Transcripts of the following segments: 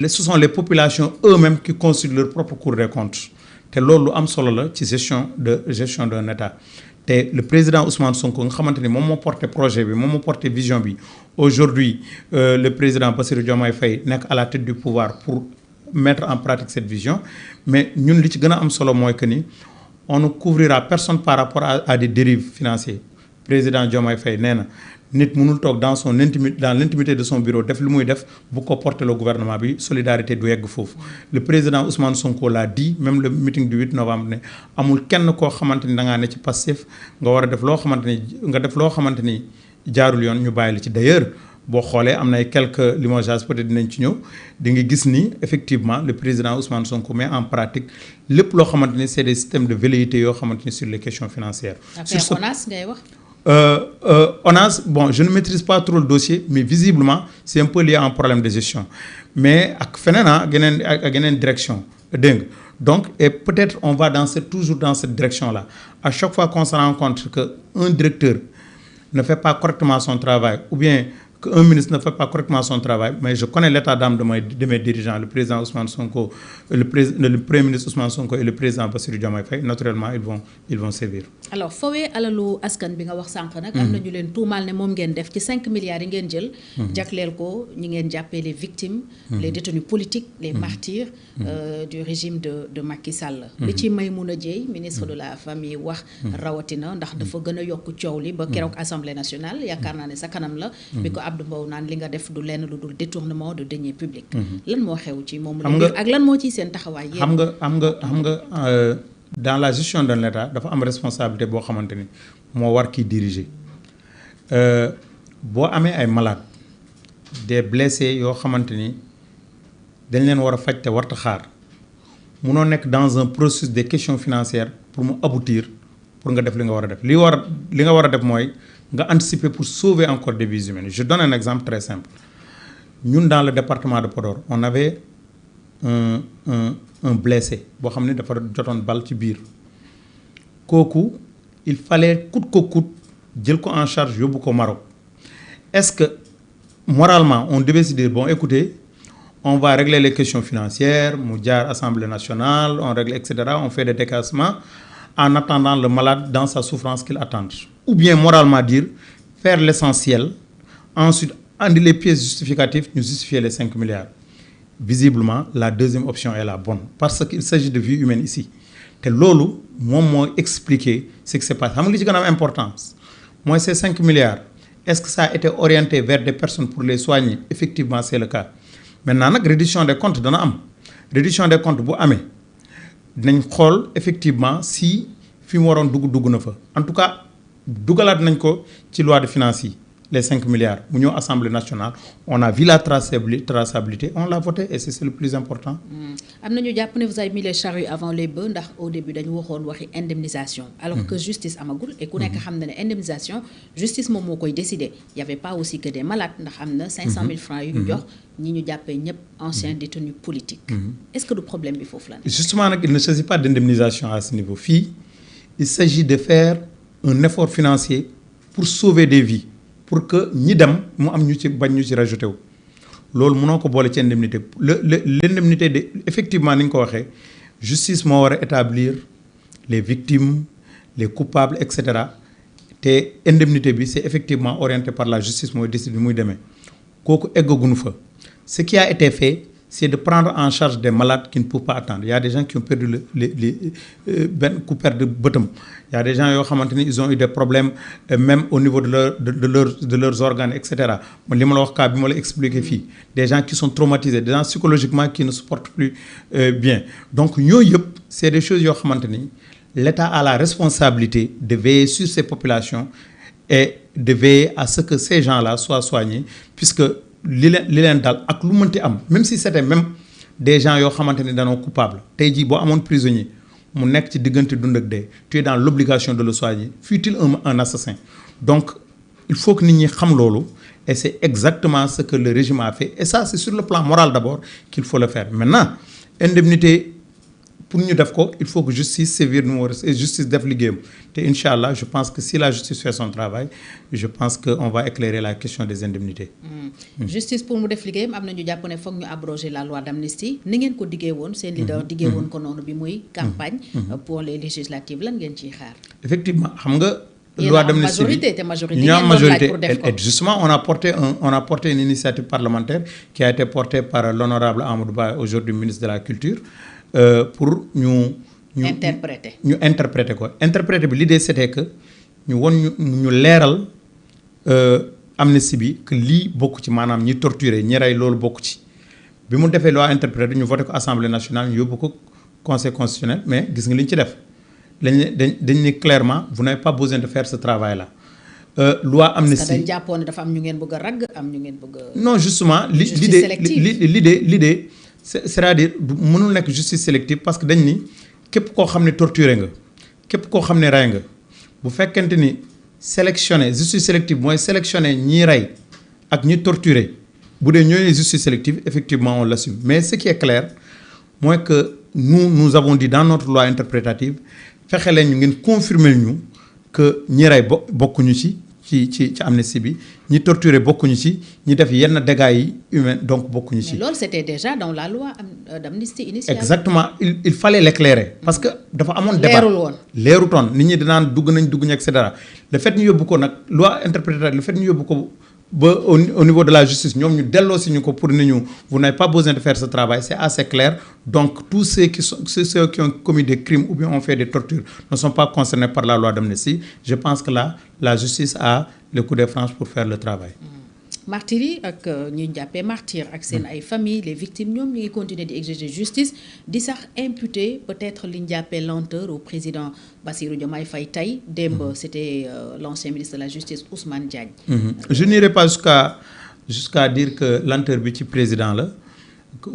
ce sont les populations eux-mêmes qui constituent leur propre Cour des comptes te loolu lu am solo la ci gestion d'un État te le président Ousmane Sonko nga xamante ni moom moo porté projet bi moom moo porté vision bi aujourd'hui le président Bassirou Diomaye Faye nekk à la tête du pouvoir pour mettre en pratique cette vision mais ñun li ci gën a am solo mooy que ni on ne couvrira personne par rapport à des dérives financières président Diomaye Faye nee na nit mënul toog dans l'intimité de son bureau def lu muy def bu ko porter le gouvernement bi solidarité du yegg foofu le président Ousmane Sonko l'a dit même le meeting du 8 novembre ne amul kenn koo xamante ni da ngaa ne ci Pastef nga war a def loo xamante ni jaarul yoon ñu bàyyi la ci d'ailleurs boo xoolee am na ay quelques limogeages peut-être dinañ ci ñëw di nga gis ni effectivement le président Ousmane Sonko met en pratique lépp loo xamante ni c'est des systèmes de velléité yoo xamante ni sur les questions financières. sur ONAS ngay wax. ONAS, bon, je ne maîtrise pas trop le dossier, mais visiblement, c'est un peu lié à un problème de gestion. Mais il y a une direction. Donc, et peut-être on va toujours dans cette direction-là. À chaque fois qu'on se rend compte qu'un directeur ne fait pas correctement son travail, ou bien qu'un ministre ne fait pas correctement son travail, mais je connais l'état d'âme de mes dirigeants, le président Ousmane Sonko, le premier ministre Ousmane Sonko et le président Bassirou Diomaye Faye, naturellement, ils vont sévir. Alors, fawee alalu askan bi nga wax sànq nag am nañu leen tuumaal ne moom ngeen def ci 5 milliards yi ngeen jël jagleel ko ñi ngeen jàppee les victimes les détenus politiques les martyrs du régime de Macky Sall li ci Maymouna Dièye ministre de la famille wax rawatina ndax dafa gën a yokk coow li ba keroog assemblée nationale yaakaar naa ne sa kanam la bi ko Abdou Mbow naan li nga def du lenn lu dul détournement de deniers publics lan moo xew ci moom la ak lan moo ciy seen taxawaay yéen xam nga dans la gestion de l'État dafa am responsabilité boo xamante ni moo war kiy diriger boo amee ay malades des blessés yoo xamante ni dañ leen war a faj te warta xaar munoo nekk dans un processus de questions financières pour mu aboutir pour nga def li nga war a def li nga war a def mooy nga anticiper pour sauver encore des vies humaines. Je donne un exemple très simple. Nous, dans le département de Podor, on avait un blessé boo xam ne dafa jotoon bal ci biir kooku il fallait coûte que coûte jël ko en charge yóbbu ko Maroc. Est-ce que moralement on devait se dire bon écoutez on va régler les questions financières mu jaar Assemblée nationale on règle etc. on fait des décassements en attendant le malade dans sa souffrance qu'il attende, ou bien moralement dire faire l'essentiel ensuite andi les pièces justificatives ñu justifier les 5 milliards. Visiblement la deuxième option est la bonne parce qu'il s'agit de vie humaine ici te loolu moom moo expliquer ce qui s'est passé xam nga li ci gën a am importance mooy ces 5 milliards est-ce que ça a été orienté vers des personnes pour les soigner? Effectivement c'est le cas. Maintenant nag reddition des comptes dana am reddition des comptes bu amee dinañ xool effectivement si fi mu waroon dugg na fa en tout cas dugalaat nañ ko ci loi de finances yi les 5 milliards mu ñëw Assemblée nationale on a vu la traçabilité on l'a voté et c'est le plus important. am na ñu jàpp ne vous avez mis les charrues avant les bœufs ndax au début dañu waxoon waxi indemnisation alors que justice amagul et ku nekk xam na ne indemnisation justice moom moo koy décider y avait pas aussi que des malades ndax am na 500 000 francs yu ñu jox ñi ñu jàppee ñëpp anciens détenus politiques. Est-ce que du problème bi foofu la nekk. Justement nag il ne s'agit pas d'indemnisation à ce niveau fii il s'agit de faire un effort financier pour sauver des vies pour que ñi dem mu am ñu ci bañ ñu ci rajouté wu loolu mënoo ko boole ci indemnité l'indemnité de effectivement ni nga ko waxee justice moo war a établir les victimes les coupables et cetera te indemnité bi c'est effectivement orienté par la justice mooy décide bi muy demee kooku eggaguñu fa ce qui a été fait c'est de prendre en charge des malades qui ne peuvent pas attendre. Il y a des gens qui ont perdu ku perdre bëtam. Il y a des gens yoo xamante ni ils ont eu des problèmes même au niveau de leurs organes et cetera man li ma la wax cas bi ma la expliqué fii des gens qui sont traumatisés des gens psychologiquement qui ne supportent plus bien donc yooyu yëpp c'est des choses yoo xamante ni l'État a la responsabilité de veiller sur ces populations et de veiller à ce que ces gens-là soient soignés puisque li leen dal ak lu mënti am même si c'était même des gens yoo xamante ni dañoo coupable tey jii boo amoon prisonnier mu nekk ci diggante dund ak dee tu es dans l'obligation de le soigner fût-il un assassin donc il faut que nit ñi xam loolu et c'est exactement ce que le régime a fait et ça c'est sur le plan moral d'abord qu'il faut le faire maintenant indemnité pour ñu def ko il faut que justice sévir nu mu war a justice def liggéeyam te incha allah je pense que si la justice fait son travail je pense que on va éclairer la question des indemnités. Justice pour mu def liggéeyam am na ñu jàpp ne foog ñu abroger la loi d'amnistie ni ngeen ko diggee woon seen leader diggee woon ko noonu bi muy campagne pour les législatives lan ngeen ciy xaar. effectivement xam nga. loi d'amnistie bi ñu am majorité et justement on a porté une initiative parlementaire qui a été portée par l'honorable Amadou Ba aujourd'hui ministre de la culture pour ñu interpréter ko interpréter bi l'idée c'était que ñu won ñu leeral amnistie bi que lii bokk ci maanaam ñi torturé ñi rey loolu bokk ci bi mu defee loi interpréter ñu voté ko assemblée nationale ñu yóbbu ko conseil constitutionnel mais gis nga li ñu ci def dañ ne clairement vous n'avez pas besoin de faire ce travail là loi amnistie. parce que dañ jàppoon ne dafa am ñu ngeen bëgg a ragg am ñu ngeen bëgg a. non justement l'idée c'est-à-dire mënul nekk justice sélective parce que dañ ni képp koo xam ne torturé nga képp koo xam ne rey nga bu fekkente ni sélectionné justice sélective mooy sélectionné ñi rey ak ñi torturé bu dee ñooy justice sélective effectivement on l'assume mais ce qui est clair mooy que nous avons dit dans notre loi interprétative fexe leen ñu ngeen confirmer ñu que ñi rey bokkuñu ci amnistie bi ñi torturé bokkuñu ci ñi def yenn dégâts yi humains donc bokkuñu ci. mais loolu c'était déjà dans la loi d'amnistie initiale. exactement il fallait l'éclairer parce que dafa amoon débat leerutoon nit ñi dinaan dugg nañ et cetera le fait ñu yóbbu ko nag loi interprétative le fait ñu yóbbu ko ba au niveau de la justice ñoom ñu delloo si ñu ko pour ni ñu vous n'avez pas besoin de faire ce travail c'est assez clair donc tous ceux qui ont commis des crimes ou bien ont fait des tortures ne sont pas concernés par la loi d'amnistie je pense que là la justice a le coup de franche pour faire le travail. martyrs yi ak ñuy jàppee martyrs ak seen ay familles les victimes ñoom ñu ngi continuer di exiger justice di sax imputer peut-être li ñu jàppee lenteur au président Bassirou Diomaye Faye tey démb c'était l'ancien ministre de la justice Ousmane Diagne. je n'irai pas jusqu'à dire que lenteur bi ci président la.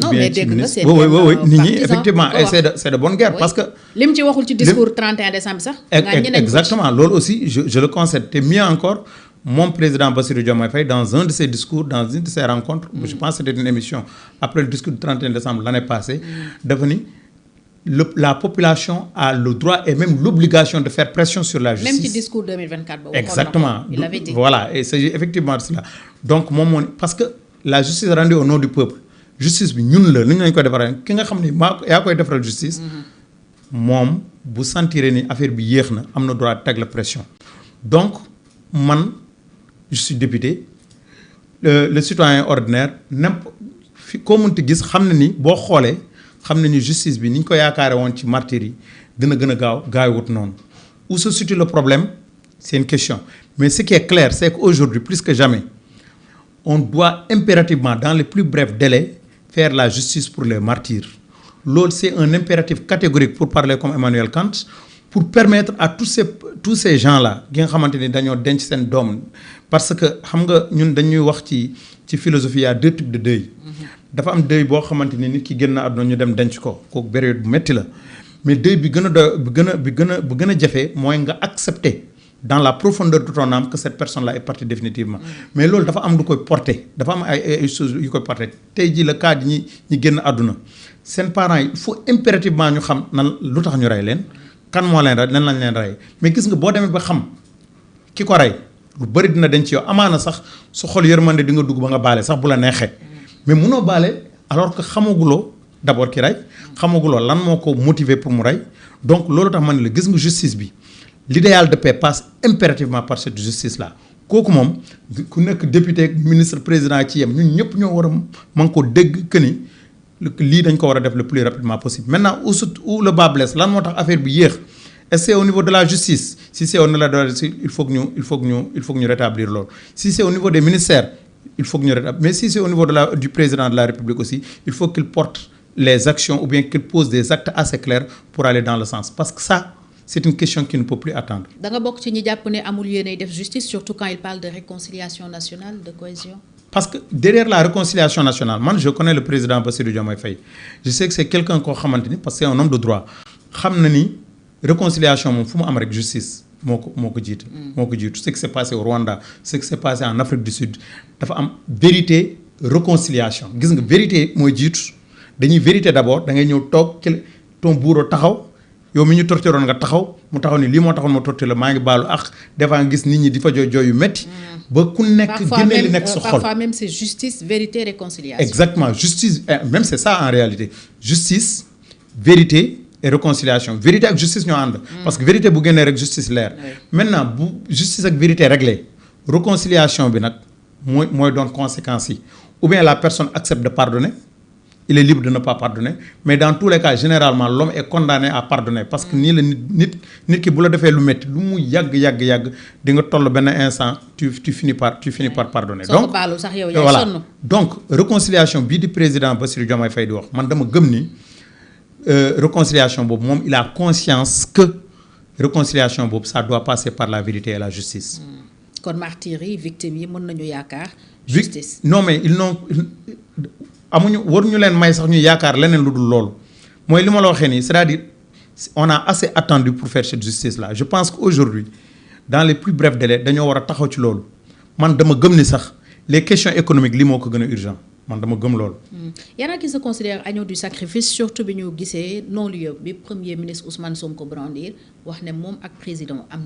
non mais dégg nga seen oui nit ñi effectivement et c'est de bonne guerre parce que. lim ci waxul ci discours 31 décembre sax. exactement loolu aussi je le concède te mieux encore. Mon président Bassirou Diomaye Faye dans un de ses discours dans une de ses rencontres je pense que c'était une émission après le discours du 31 décembre l'année passée dafa ni la population a le droit et même l'obligation de faire pression sur la justice. Même ci discours 2024 boobu. Exactement. Il avait dit. Voilà et c'est effectivement cela donc moom parce que la justice rendue au nom du peuple justice bi ñun la ni ñu lañ koy defaree ki nga xam ne yaa koy defaral justice moom bu sentiree ni affaire bi yéex na am na droit teg la pression donc man je suis député le citoyen ordinaire fi koo mënti gis xam na ni boo xoolee xam na ni justice bi ni ñu ko yaakaare woon ci martyrs yi dina gën a gaawut noonu où se situe le problème c'est une question mais ce qui est clair c'est qu'aujourd'hui plus que jamais on doit impérativement dans les plus brefs délais faire la justice pour les martyrs loolu c'est un impératif catégorique pour parler comme Emmanuel Kant pour permettre à tous ces gens-là gi nga xamante ni dañoo denc seen doom parce que xam nga ñun dañuy wax ci philosophie y a deux types de deuil dafa am deuil boo xamante ni nit ki génn àdduna ñu dem denc ko kooku période bu métti la mais deuil bi gën a jafe mooy nga accepter dans la profondeur de ton âme que cette personne-là est partie définitivement mais loolu dafa am lu koy porter dafa am ay choses yu koy porter tey jii le cas ñi génn àdduna seen parents yi il faut impérativement ñu xam nan lu tax ñu rey leen kan moo leen rey lan lañ leen rey mais gis nga boo demee ba xam ki ko rey lu bëri dina denc yow amaana sax su xol yërmande di nga dugg ba nga baale sax bu la neexee mais munoo baale alors que xamaguloo d'abord ki rey xamaguloo lan moo ko motiver pour mu rey donc loolu tax ma ne la gis nga justice bi l'idéal de paix passe impérativement par cette justice là kooku moom ku nekk député ministre président ci yem ñun ñëpp ñoo war a mën ko dégg que ni lii dañ ko war a def le plus rapidement possible maintenant où le bas blesse lan moo tax affaire bi yéex est-ce que c'est au niveau de la justice si c'est au niveau de la justice il faut que ñu rétablir loolu si c'est au niveau des ministères il faut que ñu rétablir mais si c'est au niveau du président de la République aussi il faut qu'il porte les actions ou bien qu'il pose des actes assez clairs pour aller dans le sens parce que ça c'est une question qui ne peut plus attendre. da nga bokk ci ñi jàpp ne amul yéenay def justice surtout quand il parle de réconciliation nationale de cohésion. Parce que derrière la réconciliation nationale man je connais le président Bassirou Diomaye Faye je sais que c'est quelqu'un koo xamante ni parce que c'est un homme de droit xam na ni réconciliation moom fu mu am rek justice moo ko jiitu ce qui s'est passé au Rwanda ce qui s'est passé en Afrique du Sud dafa am vérité réconciliation gis nga vérité mooy jiitu dañuy vérité d'abord da ngay ñëw toog ton bourreau taxaw yow mi ñu torturoon nga taxaw mu taxaw ni lii moo taxoon ma torturé la maa ngi baalu ak des fois nga gis nit ñi di fa jooy jooy yu métti. ba ku nekk génne li nekk sa xol parfois même c'est justice vérité réconciliation. exactement justice même c'est ça en réalité justice vérité et réconciliation vérité ak justice ñoo ànd. parce que vérité bu génnee rek justice leer. maintenant bu justice ak vérité réglé réconciliation bi nag mooy doon conséquences yi ou bien la personne accepte de pardonner. Il est libre de ne pas pardonner mais dans tous les cas généralement l'homme est condamné à pardonner parce que nii la nit ki bu la defee lu métti lu mu yàgg di nga toll benn instant tu finis par pardonner. donc baalu sax yow yaay voilà sonn. donc réconciliation bii di président Bassirou Diomaye Faye di wax man dama gëm ni réconciliation boobu moom il a conscience que réconciliation boobu ça doit passer par la vérité et la justice. kon martyrs yi victimes yi mën nañu yaakaar. justice non mais ils n'ont amuñu waruñu leen may sax ñu yaakaar leneen lu dul loolu mooy li ma la waxee nii c'est-à-dire on a assez attendu pour faire cette justice là je pense qu'aujourd'hui dans les plus brefs délais dañoo war a taxaw ci loolu man dama gëm ni sax les questions économiques li moo ko gën a urgent man dama gëm loolu. Y en a qui se considèrent agneau du sacrifice surtout bi ñu gisee non-lieu bi premier ministre Ousmane Sonko brandir wax ne moom ak président am